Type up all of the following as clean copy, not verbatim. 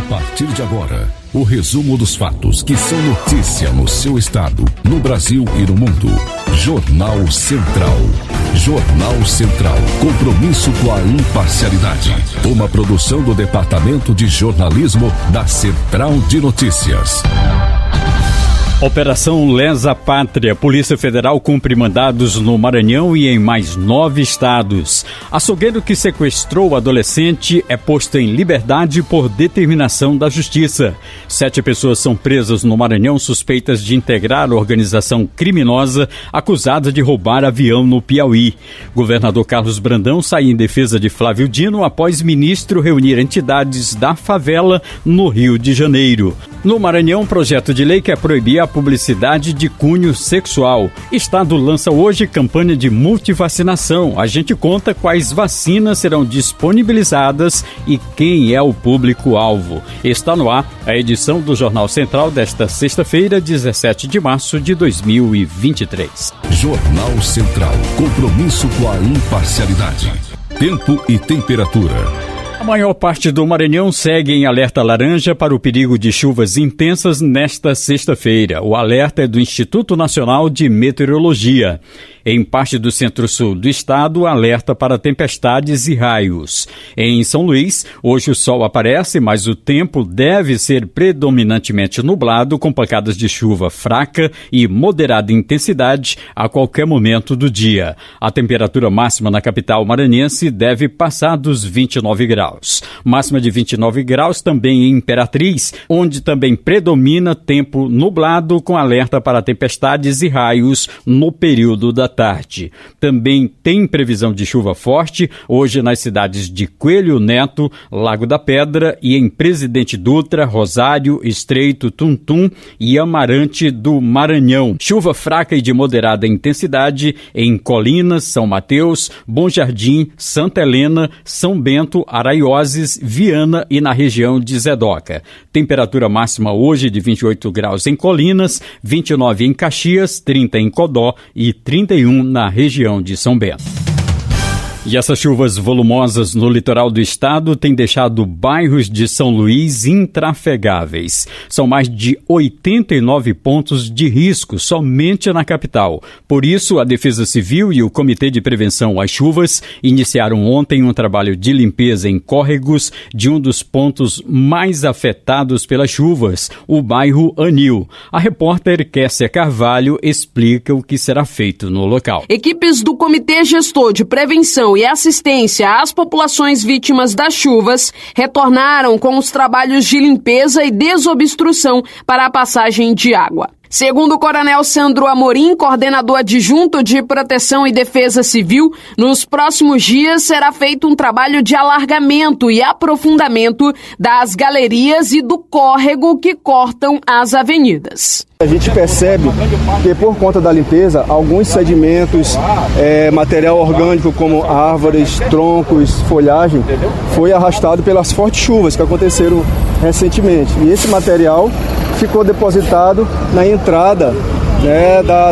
A partir de agora, o resumo dos fatos que são notícia no seu estado, no Brasil e no mundo. Jornal Central. Jornal Central. Compromisso com a imparcialidade. Uma produção do Departamento de Jornalismo da Central de Notícias. Operação Lesa Pátria. Polícia Federal cumpre mandados no Maranhão e em mais 9 estados. Açougueiro que sequestrou o adolescente é posto em liberdade por determinação da Justiça. 7 pessoas são presas no Maranhão suspeitas de integrar a organização criminosa acusada de roubar avião no Piauí. Governador Carlos Brandão sai em defesa de Flávio Dino após ministro reunir entidades da favela no Rio de Janeiro. No Maranhão, projeto de lei quer proibir a publicidade de cunho sexual. Estado lança hoje campanha de multivacinação. A gente conta quais vacinas serão disponibilizadas e quem é o público-alvo. Está no ar a edição do Jornal Central desta sexta-feira, 17 de março de 2023. Jornal Central. Compromisso com a imparcialidade. Tempo e temperatura. A maior parte do Maranhão segue em alerta laranja para o perigo de chuvas intensas nesta sexta-feira. O alerta é do Instituto Nacional de Meteorologia. Em parte do centro-sul do estado, alerta para tempestades e raios. Em São Luís, hoje o sol aparece, mas o tempo deve ser predominantemente nublado, com pancadas de chuva fraca e moderada intensidade a qualquer momento do dia. A temperatura máxima na capital maranhense deve passar dos 29 graus. Máxima de 29 graus também em Imperatriz, onde também predomina tempo nublado, com alerta para tempestades e raios no período da tarde. Também tem previsão de chuva forte hoje nas cidades de Coelho Neto, Lago da Pedra e em Presidente Dutra, Rosário, Estreito, Tuntum e Amarante do Maranhão. Chuva fraca e de moderada intensidade em Colinas, São Mateus, Bom Jardim, Santa Helena, São Bento, Araioses, Viana e na região de Zedoca. Temperatura máxima hoje de 28 graus em Colinas, 29 em Caxias, 30 em Codó e 31 na região de São Bento. E essas chuvas volumosas no litoral do estado têm deixado bairros de São Luís intrafegáveis. São mais de 89 pontos de risco somente na capital. Por isso, a Defesa Civil e o Comitê de Prevenção às Chuvas iniciaram ontem um trabalho de limpeza em córregos de um dos pontos mais afetados pelas chuvas, o bairro Anil. A repórter Kessia Carvalho explica o que será feito no local. Equipes do Comitê Gestor de Prevenção e assistência às populações vítimas das chuvas retornaram com os trabalhos de limpeza e desobstrução para a passagem de água. Segundo o Coronel Sandro Amorim, coordenador adjunto de Proteção e Defesa Civil, nos próximos dias será feito um trabalho de alargamento e aprofundamento das galerias e do córrego que cortam as avenidas. A gente percebe que, por conta da limpeza, alguns sedimentos, material orgânico como árvores, troncos, folhagem, foi arrastado pelas fortes chuvas que aconteceram recentemente. E esse material ficou depositado na entrada,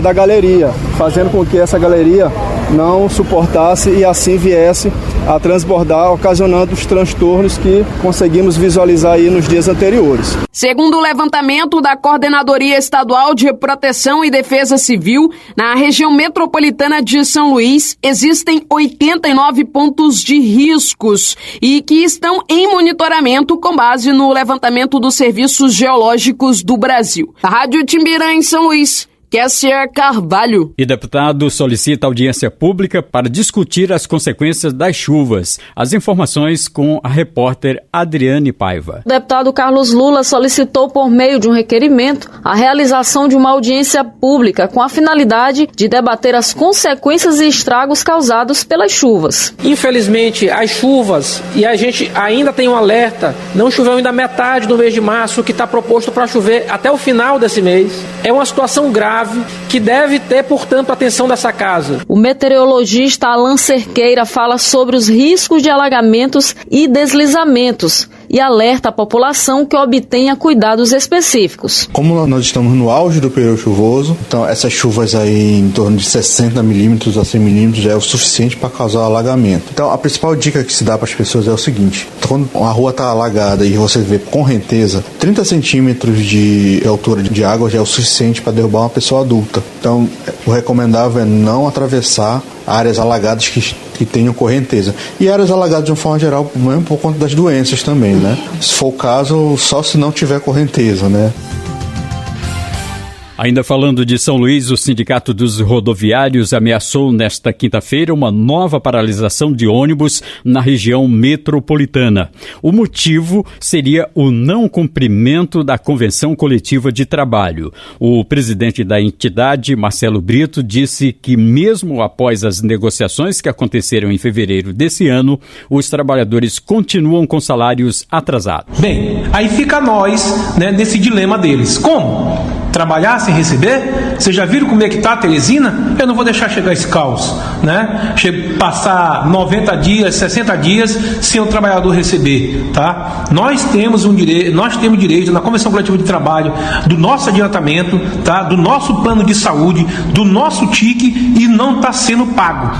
da galeria, fazendo com que essa galeria não suportasse e assim viesse a transbordar, ocasionando os transtornos que conseguimos visualizar aí nos dias anteriores. Segundo o levantamento da Coordenadoria Estadual de Proteção e Defesa Civil, na região metropolitana de São Luís, existem 89 pontos de riscos e que estão em monitoramento com base no levantamento dos serviços geológicos do Brasil. A Rádio Timbirã em São Luís. Kessia Carvalho. E deputado solicita audiência pública para discutir as consequências das chuvas. As informações com a repórter Adriane Paiva. O deputado Carlos Lula solicitou por meio de um requerimento a realização de uma audiência pública com a finalidade de debater as consequências e estragos causados pelas chuvas. Infelizmente, as chuvas, e a gente ainda tem um alerta, não choveu ainda metade do mês de março, que está proposto para chover até o final desse mês. É uma situação grave que deve ter, portanto, a atenção dessa casa. O meteorologista Alan Cerqueira fala sobre os riscos de alagamentos e deslizamentos, e alerta a população que obtenha cuidados específicos. Como nós estamos no auge do período chuvoso, então essas chuvas aí em torno de 60 milímetros a 100 milímetros já é o suficiente para causar alagamento. Então a principal dica que se dá para as pessoas é o seguinte: quando a rua está alagada e você vê correnteza, 30 centímetros de altura de água já é o suficiente para derrubar uma pessoa adulta. Então o recomendável é não atravessar áreas alagadas que tenham correnteza. E áreas alagadas de uma forma geral, mesmo por conta das doenças também, né? Se for o caso, só se não tiver correnteza, né? Ainda falando de São Luís, o Sindicato dos Rodoviários ameaçou nesta quinta-feira uma nova paralisação de ônibus na região metropolitana. O motivo seria o não cumprimento da Convenção Coletiva de Trabalho. O presidente da entidade, Marcelo Brito, disse que mesmo após as negociações que aconteceram em fevereiro desse ano, os trabalhadores continuam com salários atrasados. Bem, aí fica nós, né, nesse dilema deles. Como? Trabalhar sem receber? Vocês já viram como é que está a Teresina? Eu não vou deixar chegar esse caos, né? Passar 90 dias, 60 dias sem o trabalhador receber, tá? Nós temos direito na Convenção Coletiva de Trabalho do nosso adiantamento, tá? Do nosso plano de saúde, do nosso TIC, e não está sendo pago.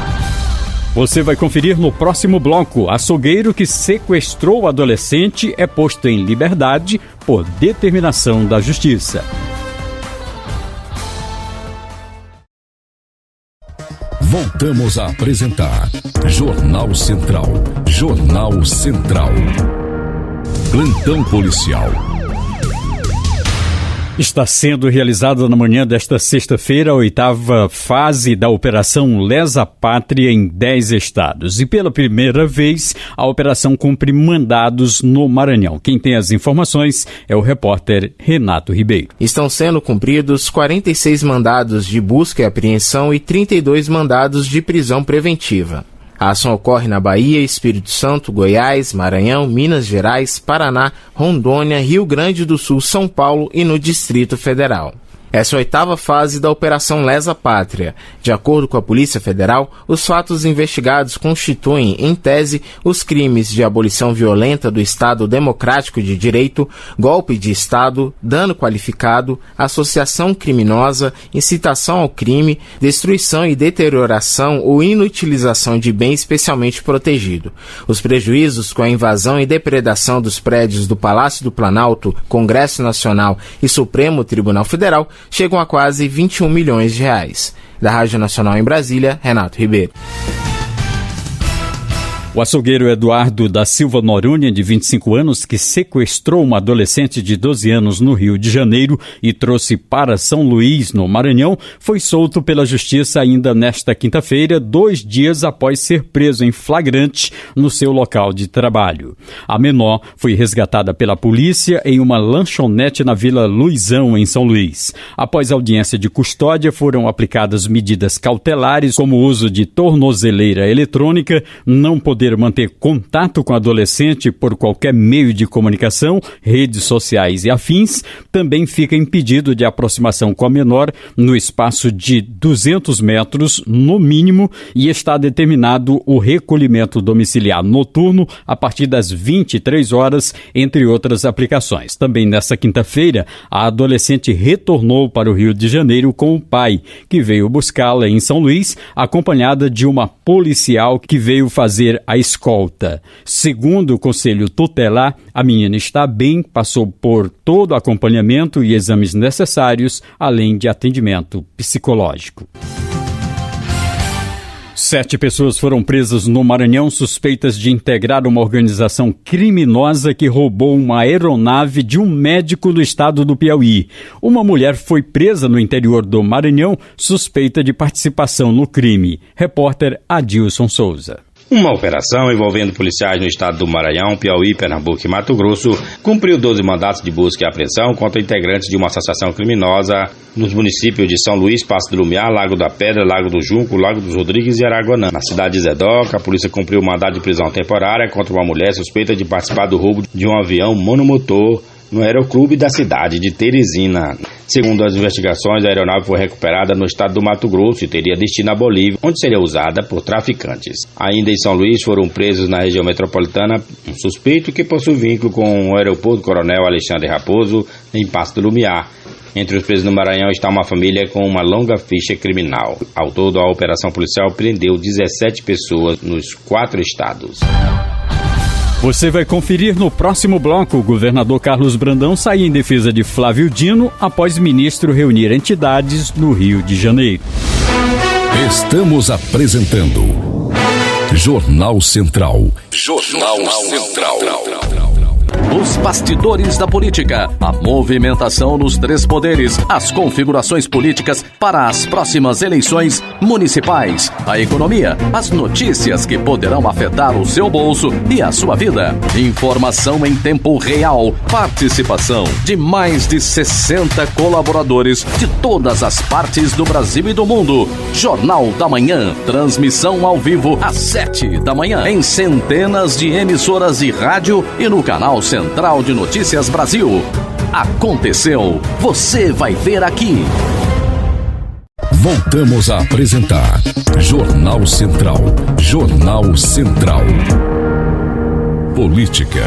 Você vai conferir no próximo bloco. Açougueiro que sequestrou o adolescente é posto em liberdade por determinação da Justiça. Voltamos a apresentar Jornal Central. Jornal Central. Plantão policial. Está sendo realizada na manhã desta sexta-feira a 8ª fase da Operação Lesa Pátria em 10 estados. E pela primeira vez, a operação cumpre mandados no Maranhão. Quem tem as informações é o repórter Renato Ribeiro. Estão sendo cumpridos 46 mandados de busca e apreensão e 32 mandados de prisão preventiva. A ação ocorre na Bahia, Espírito Santo, Goiás, Maranhão, Minas Gerais, Paraná, Rondônia, Rio Grande do Sul, São Paulo e no Distrito Federal. Essa é a 8ª fase da Operação Lesa Pátria. De acordo com a Polícia Federal, os fatos investigados constituem, em tese, os crimes de abolição violenta do Estado Democrático de Direito, golpe de Estado, dano qualificado, associação criminosa, incitação ao crime, destruição e deterioração ou inutilização de bem especialmente protegido. Os prejuízos com a invasão e depredação dos prédios do Palácio do Planalto, Congresso Nacional e Supremo Tribunal Federal chegam a quase 21 milhões de reais. Da Rádio Nacional em Brasília, Renato Ribeiro. O açougueiro Eduardo da Silva Noronha, de 25 anos, que sequestrou uma adolescente de 12 anos no Rio de Janeiro e trouxe para São Luís, no Maranhão, foi solto pela Justiça ainda nesta quinta-feira, 2 dias após ser preso em flagrante no seu local de trabalho. A menor foi resgatada pela polícia em uma lanchonete na Vila Luizão, em São Luís. Após audiência de custódia, foram aplicadas medidas cautelares, como o uso de tornozeleira eletrônica, não poder manter contato com o adolescente por qualquer meio de comunicação, redes sociais e afins. Também fica impedido de aproximação com a menor no espaço de 200 metros, no mínimo, e está determinado o recolhimento domiciliar noturno a partir das 23 horas, entre outras aplicações. Também nesta quinta-feira, a adolescente retornou para o Rio de Janeiro com o pai, que veio buscá-la em São Luís, acompanhada de uma policial que veio fazer a escolta. Segundo o Conselho Tutelar, a menina está bem, passou por todo o acompanhamento e exames necessários, além de atendimento psicológico. 7 pessoas foram presas no Maranhão suspeitas de integrar uma organização criminosa que roubou uma aeronave de um médico do estado do Piauí. Uma mulher foi presa no interior do Maranhão suspeita de participação no crime. Repórter Adilson Souza. Uma operação envolvendo policiais no estado do Maranhão, Piauí, Pernambuco e Mato Grosso cumpriu 12 mandatos de busca e apreensão contra integrantes de uma associação criminosa nos municípios de São Luís, Passo do Lumiar, Lago da Pedra, Lago do Junco, Lago dos Rodrigues e Araguanã. Na cidade de Zedoca, a polícia cumpriu um mandado de prisão temporária contra uma mulher suspeita de participar do roubo de um avião monomotor no aeroclube da cidade de Teresina. Segundo as investigações, a aeronave foi recuperada no estado do Mato Grosso e teria destino à Bolívia, onde seria usada por traficantes. Ainda em São Luís, foram presos na região metropolitana um suspeito que possui vínculo com o aeroporto Coronel Alexandre Raposo, em Passo do Lumiar. Entre os presos no Maranhão está uma família com uma longa ficha criminal. Ao todo, a operação policial prendeu 17 pessoas nos 4 estados. Você vai conferir no próximo bloco. O governador Carlos Brandão sai em defesa de Flávio Dino após ministro reunir entidades no Rio de Janeiro. Estamos apresentando Jornal Central. Jornal Central. Os bastidores da política, a movimentação nos 3 poderes, as configurações políticas para as próximas eleições municipais, a economia, as notícias que poderão afetar o seu bolso e a sua vida. Informação em tempo real, participação de mais de 60 colaboradores de todas as partes do Brasil e do mundo. Jornal da Manhã, transmissão ao vivo às 7 da manhã, em centenas de emissoras de rádio e no canal Central de Notícias Brasil. Aconteceu, você vai ver aqui. Voltamos a apresentar Jornal Central. Jornal Central. Política.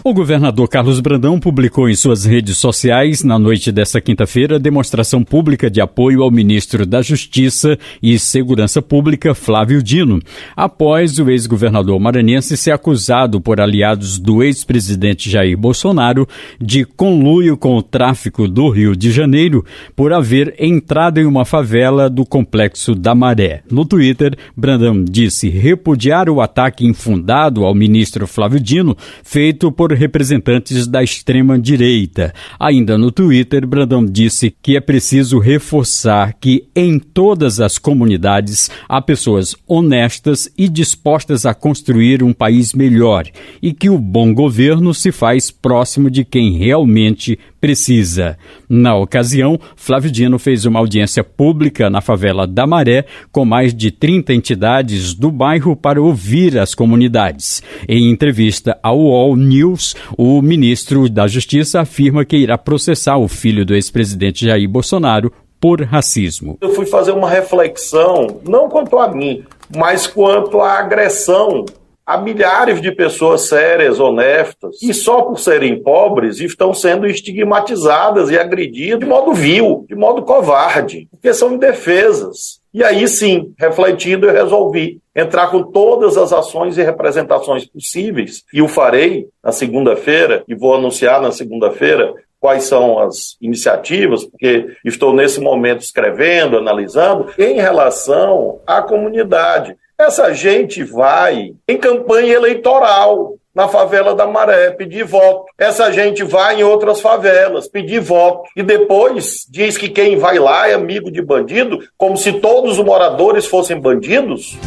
O governador Carlos Brandão publicou em suas redes sociais, na noite desta quinta-feira, demonstração pública de apoio ao ministro da Justiça e Segurança Pública, Flávio Dino, após o ex-governador maranhense ser acusado por aliados do ex-presidente Jair Bolsonaro de conluio com o tráfico do Rio de Janeiro por haver entrado em uma favela do Complexo da Maré. No Twitter, Brandão disse repudiar o ataque infundado ao ministro Flávio Dino, feito por representantes da extrema-direita. Ainda no Twitter, Brandão disse que é preciso reforçar que em todas as comunidades há pessoas honestas e dispostas a construir um país melhor e que o bom governo se faz próximo de quem realmente precisa. Na ocasião, Flávio Dino fez uma audiência pública na favela da Maré com mais de 30 entidades do bairro para ouvir as comunidades. Em entrevista ao UOL News, o ministro da Justiça afirma que irá processar o filho do ex-presidente Jair Bolsonaro por racismo. Eu fui fazer uma reflexão, não quanto a mim, mas quanto à agressão a milhares de pessoas sérias, honestas, que só por serem pobres estão sendo estigmatizadas e agredidas de modo vil, de modo covarde, porque são indefesas. E aí sim, refletindo, eu resolvi entrar com todas as ações e representações possíveis, e o farei na segunda-feira, e vou anunciar na segunda-feira quais são as iniciativas, porque estou nesse momento escrevendo, analisando, em relação à comunidade. Essa gente vai em campanha eleitoral na favela da Maré pedir voto. Essa gente vai em outras favelas pedir voto. E depois diz que quem vai lá é amigo de bandido, como se todos os moradores fossem bandidos.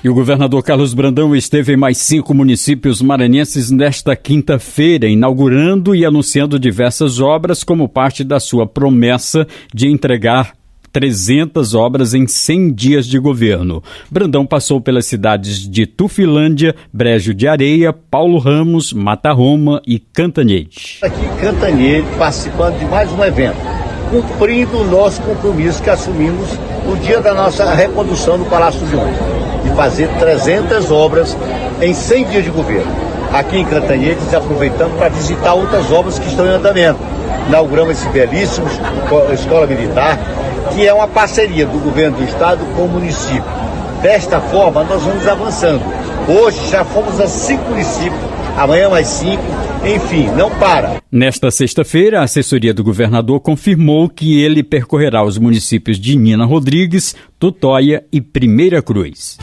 E o governador Carlos Brandão esteve em mais 5 municípios maranhenses nesta quinta-feira, inaugurando e anunciando diversas obras como parte da sua promessa de entregar 300 obras em 100 dias de governo. Brandão passou pelas cidades de Tufilândia, Brejo de Areia, Paulo Ramos, Mata Roma e Cantanhede. Aqui em Cantanhede, participando de mais um evento, cumprindo o nosso compromisso que assumimos no dia da nossa recondução do Palácio de Honra, de fazer 300 obras em 100 dias de governo. Aqui em Cantanhede, aproveitamos para visitar outras obras que estão em andamento. Inauguramos esse belíssimo Escola Militar, que é uma parceria do governo do estado com o município. Desta forma, nós vamos avançando. Hoje já fomos a 5 municípios, amanhã mais 5, enfim, não para. Nesta sexta-feira, a assessoria do governador confirmou que ele percorrerá os municípios de Nina Rodrigues, Tutóia e Primeira Cruz.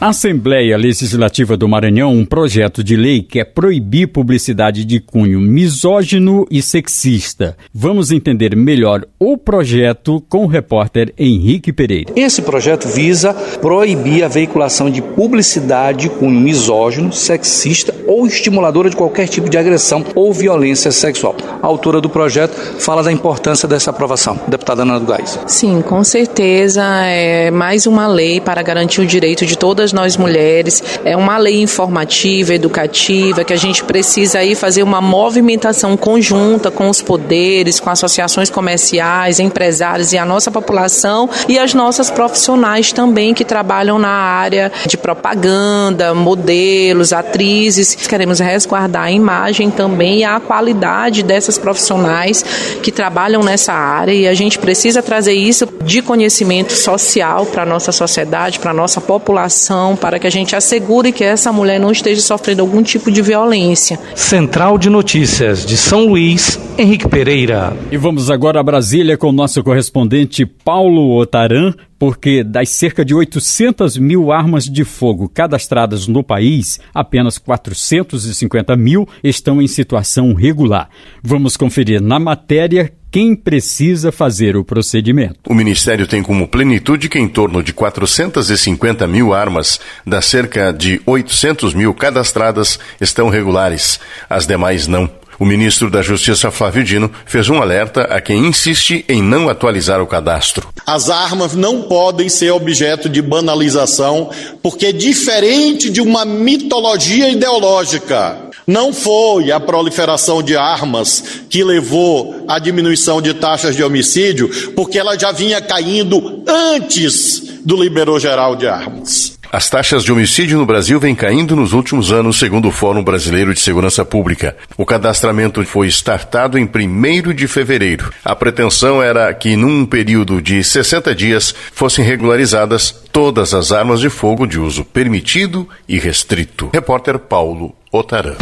A Assembleia Legislativa do Maranhão, um projeto de lei quer proibir publicidade de cunho misógino e sexista. Vamos entender melhor o projeto com o repórter Henrique Pereira. Esse projeto visa proibir a veiculação de publicidade de cunho misógino, sexista ou estimuladora de qualquer tipo de agressão ou violência sexual. A autora do projeto fala da importância dessa aprovação. Deputada Ana do Gás. Sim, com certeza é mais uma lei para garantir o direito de todas nós mulheres, é uma lei informativa, educativa, que a gente precisa aí fazer uma movimentação conjunta com os poderes, com associações comerciais, empresários e a nossa população e as nossas profissionais também que trabalham na área de propaganda, modelos, atrizes. Queremos resguardar a imagem também e a qualidade dessas profissionais que trabalham nessa área e a gente precisa trazer isso de conhecimento social para a nossa sociedade, para a nossa população, para que a gente assegure que essa mulher não esteja sofrendo algum tipo de violência. Central de Notícias de São Luís, Henrique Pereira. E vamos agora a Brasília com o nosso correspondente Paulo Otaran, porque das cerca de 800 mil armas de fogo cadastradas no país, apenas 450 mil estão em situação regular. Vamos conferir na matéria quem precisa fazer o procedimento. O Ministério tem como plenitude que em torno de 450 mil armas, das cerca de 800 mil cadastradas, estão regulares. As demais não. O ministro da Justiça, Flávio Dino, fez um alerta a quem insiste em não atualizar o cadastro. As armas não podem ser objeto de banalização, porque diferente de uma mitologia ideológica, não foi a proliferação de armas que levou à diminuição de taxas de homicídio, porque ela já vinha caindo antes do Liberou Geral de Armas. As taxas de homicídio no Brasil vêm caindo nos últimos anos, segundo o Fórum Brasileiro de Segurança Pública. O cadastramento foi startado em 1º de fevereiro. A pretensão era que, num período de 60 dias, fossem regularizadas todas as armas de fogo de uso permitido e restrito. Repórter Paulo Otaran.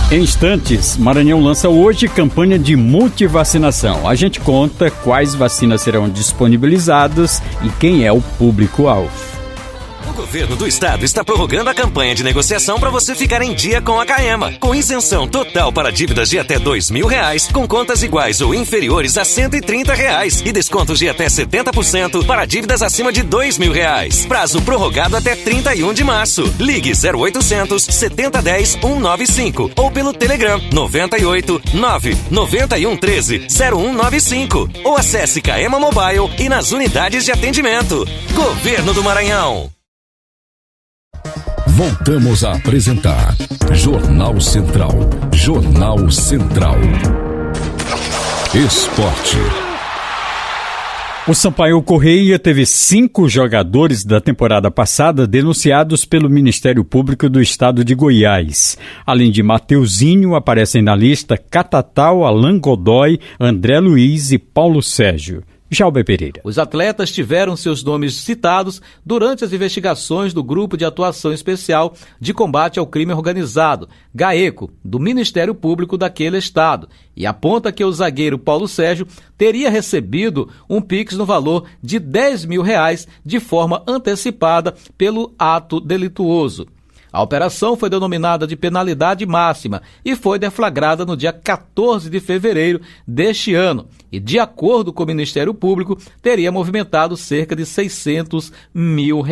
Em instantes, Maranhão lança hoje campanha de multivacinação. A gente conta quais vacinas serão disponibilizadas e quem é o público-alvo. O governo do estado está prorrogando a campanha de negociação para você ficar em dia com a Caema, com isenção total para dívidas de até R$2.000, com contas iguais ou inferiores a R$130 e descontos de até 70% para dívidas acima de R$2.000. Prazo prorrogado até 31 de março. Ligue 0800 7010 195 ou pelo Telegram 98 991 13 0195 ou acesse Caema Mobile e nas unidades de atendimento. Governo do Maranhão. Voltamos a apresentar Jornal Central. Jornal Central. Esporte. O Sampaio Correia teve 5 jogadores da temporada passada denunciados pelo Ministério Público do Estado de Goiás. Além de Mateuzinho, aparecem na lista Catatal, Alan Godoy, André Luiz e Paulo Sérgio. Jalber Pereira. Os atletas tiveram seus nomes citados durante as investigações do Grupo de Atuação Especial de Combate ao Crime Organizado, GAECO, do Ministério Público daquele estado, e aponta que o zagueiro Paulo Sérgio teria recebido um Pix no valor de R$10.000 de forma antecipada pelo ato delituoso. A operação foi denominada de penalidade máxima e foi deflagrada no dia 14 de fevereiro deste ano e, de acordo com o Ministério Público, teria movimentado cerca de R$600 mil.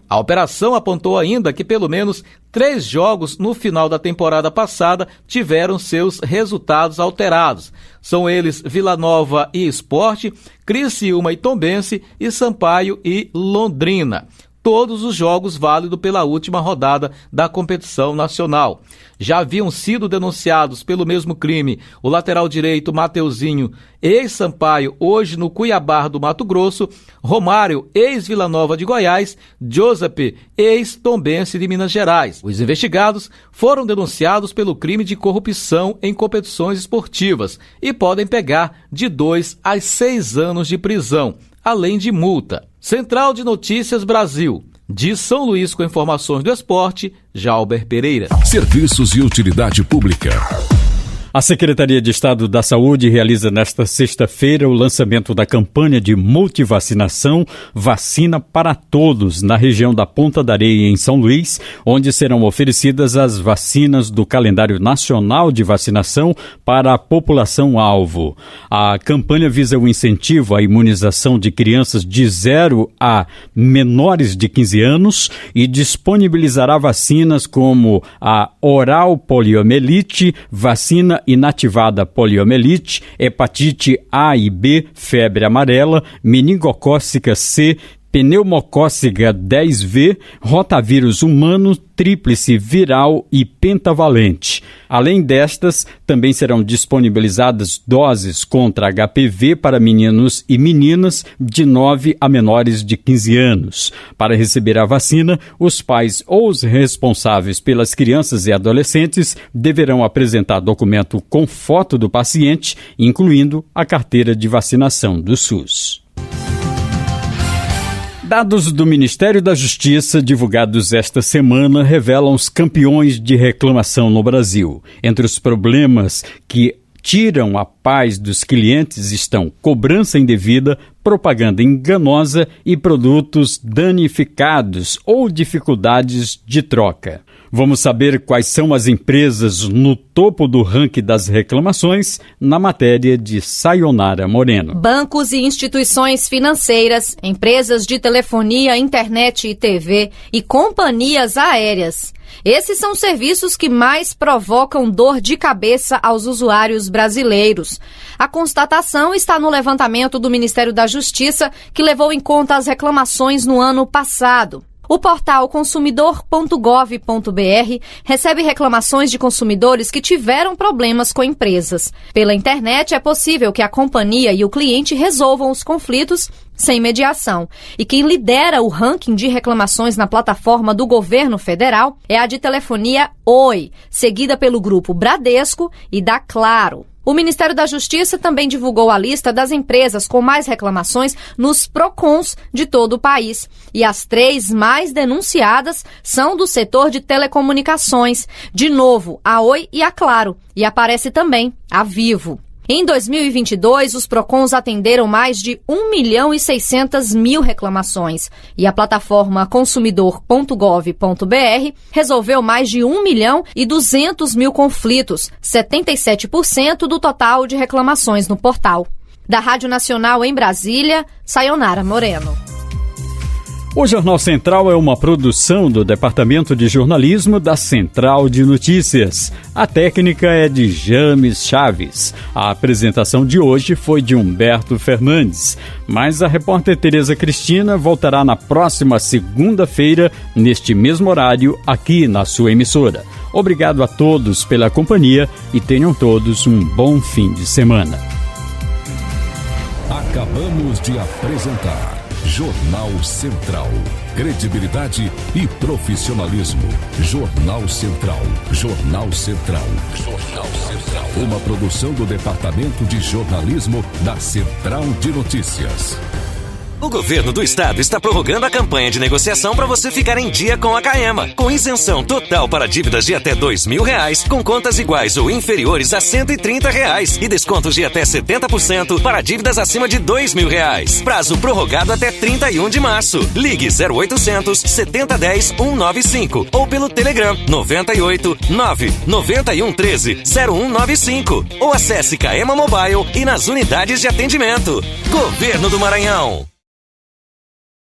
A operação apontou ainda que pelo menos 3 jogos no final da temporada passada tiveram seus resultados alterados. São eles Vila Nova e Sport, Criciúma e Tombense e Sampaio e Londrina. Todos os jogos válidos pela última rodada da competição nacional. Já haviam sido denunciados pelo mesmo crime o lateral direito Mateuzinho, ex-Sampaio, hoje no Cuiabá do Mato Grosso, Romário, ex-Vila Nova de Goiás, Joseph, ex-Tombense de Minas Gerais. Os investigados foram denunciados pelo crime de corrupção em competições esportivas e podem pegar de 2 a 6 anos de prisão, além de multa. Central de Notícias Brasil. De São Luís com informações do esporte, Jalber Pereira. Serviços e utilidade pública. A Secretaria de Estado da Saúde realiza nesta sexta-feira o lançamento da campanha de multivacinação Vacina para Todos na região da Ponta da Areia, em São Luís, onde serão oferecidas as vacinas do calendário nacional de vacinação para a população-alvo. A campanha visa o incentivo à imunização de crianças de 0 a menores de 15 anos e disponibilizará vacinas como a oral poliomielite, vacina inativada poliomielite, hepatite A e B, febre amarela, meningocócica C, pneumocócica 10V, rotavírus humano, tríplice viral e pentavalente. Além destas, também serão disponibilizadas doses contra HPV para meninos e meninas de 9 a menores de 15 anos. Para receber a vacina, os pais ou os responsáveis pelas crianças e adolescentes deverão apresentar documento com foto do paciente, incluindo a carteira de vacinação do SUS. Dados do Ministério da Justiça, divulgados esta semana, revelam os campeões de reclamação no Brasil. Entre os problemas que tiram a paz dos clientes estão cobrança indevida, propaganda enganosa e produtos danificados ou dificuldades de troca. Vamos saber quais são as empresas no topo do ranking das reclamações na matéria de Sayonara Moreno. Bancos e instituições financeiras, empresas de telefonia, internet e TV e companhias aéreas. Esses são os serviços que mais provocam dor de cabeça aos usuários brasileiros. A constatação está no levantamento do Ministério da Justiça, que levou em conta as reclamações no ano passado. O portal consumidor.gov.br recebe reclamações de consumidores que tiveram problemas com empresas. Pela internet, é possível que a companhia e o cliente resolvam os conflitos sem mediação. E quem lidera o ranking de reclamações na plataforma do governo federal é a de telefonia Oi, seguida pelo grupo Bradesco e da Claro. O Ministério da Justiça também divulgou a lista das empresas com mais reclamações nos PROCONs de todo o país. E as 3 mais denunciadas são do setor de telecomunicações. De novo, a Oi e a Claro. E aparece também a Vivo. Em 2022, os PROCONs atenderam mais de 1.600.000 reclamações e a plataforma consumidor.gov.br resolveu mais de 1.200.000 conflitos, 77% do total de reclamações no portal. Da Rádio Nacional em Brasília, Sayonara Moreno. O Jornal Central é uma produção do Departamento de Jornalismo da Central de Notícias. A técnica é de James Chaves. A apresentação de hoje foi de Humberto Fernandes. Mas a repórter Tereza Cristina voltará na próxima segunda-feira, neste mesmo horário, aqui na sua emissora. Obrigado a todos pela companhia e tenham todos um bom fim de semana. Acabamos de apresentar Jornal Central. Credibilidade e profissionalismo. Jornal Central. Jornal Central. Jornal Central. Uma produção do Departamento de Jornalismo da Central de Notícias. O governo do estado está prorrogando a campanha de negociação para você ficar em dia com a Caema. Com isenção total para dívidas de até R$2.000, com contas iguais ou inferiores a R$130 e descontos de até 70% para dívidas acima de R$2.000. Prazo prorrogado até 31 de março. Ligue 0800 7010 195 ou pelo Telegram 98 991 13 0195 ou acesse Caema Mobile e nas unidades de atendimento. Governo do Maranhão.